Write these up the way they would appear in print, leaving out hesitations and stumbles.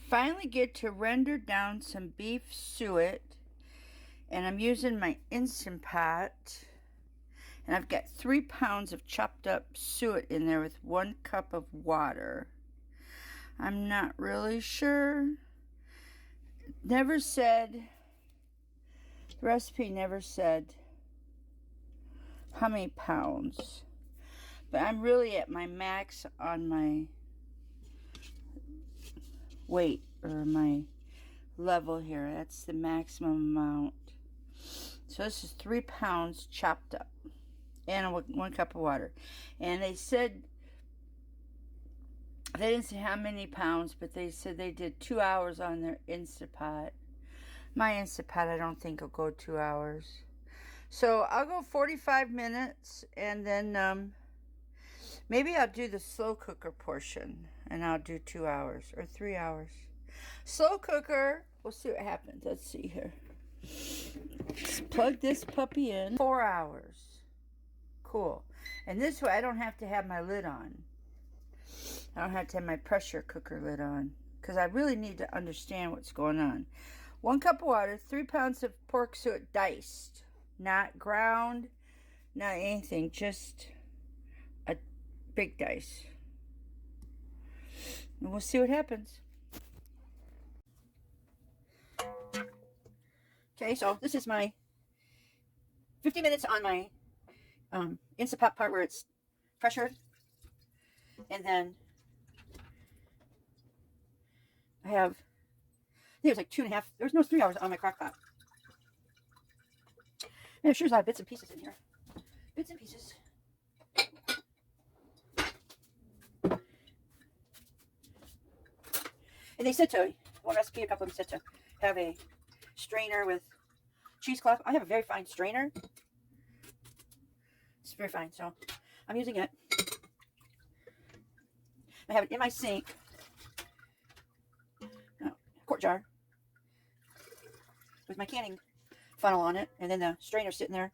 finally get to render down some beef suet, and I'm using my Instant Pot, and I've got 3 pounds of chopped up suet in there with 1 cup of water. I'm not really sure. Never said, the recipe never said how many pounds, but I'm really at my max on my weight, or my level here. That's the maximum amount. So this is 3 pounds chopped up and 1 cup of water. And they said, they didn't say how many pounds, but they said they did 2 hours on their Instant Pot. My Instant Pot, I don't think will go 2 hours. So I'll go 45 minutes, and then maybe I'll do the slow cooker portion, and I'll do 2 hours or 3 hours. Slow cooker, we'll see what happens. Let's see here. Let's plug this puppy in. 4 hours. Cool. And this way I don't have to have my lid on. I don't have to have my pressure cooker lid on, because I really need to understand what's going on. 1 cup of water, 3 pounds of pork suet diced. Not ground, not anything, just a big dice. And we'll see what happens. Okay, so this is my 50 minutes on my Instant Pot part where it's pressured. And then I have, I think it was like 2.5, there's no 3 hours on my crock pot. Yeah, sure, there's a lot of bits and pieces in here. Bits and pieces. And they said to, one recipe, a couple of them said to have a strainer with cheesecloth. I have a very fine strainer. It's very fine, so I'm using it. I have it in my sink. Quart jar with my canning funnel on it, and then the strainer sitting there.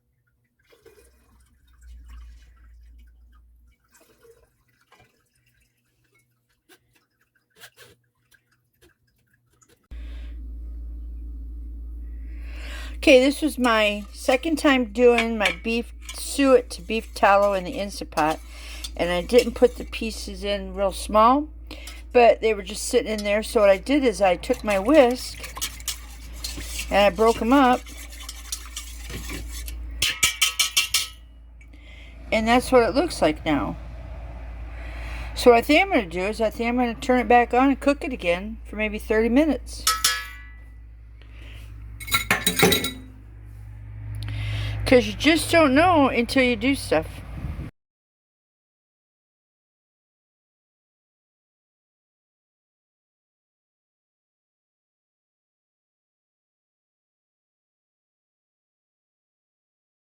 Okay, this was my second time doing my beef suet to beef tallow in the Instant Pot, and I didn't put the pieces in real small, but they were just sitting in there. So what I did is I took my whisk and I broke them up, and that's what it looks like now. So what I think I'm going to do is I think I'm going to turn it back on and cook it again for maybe 30 minutes. Because you just don't know until you do stuff.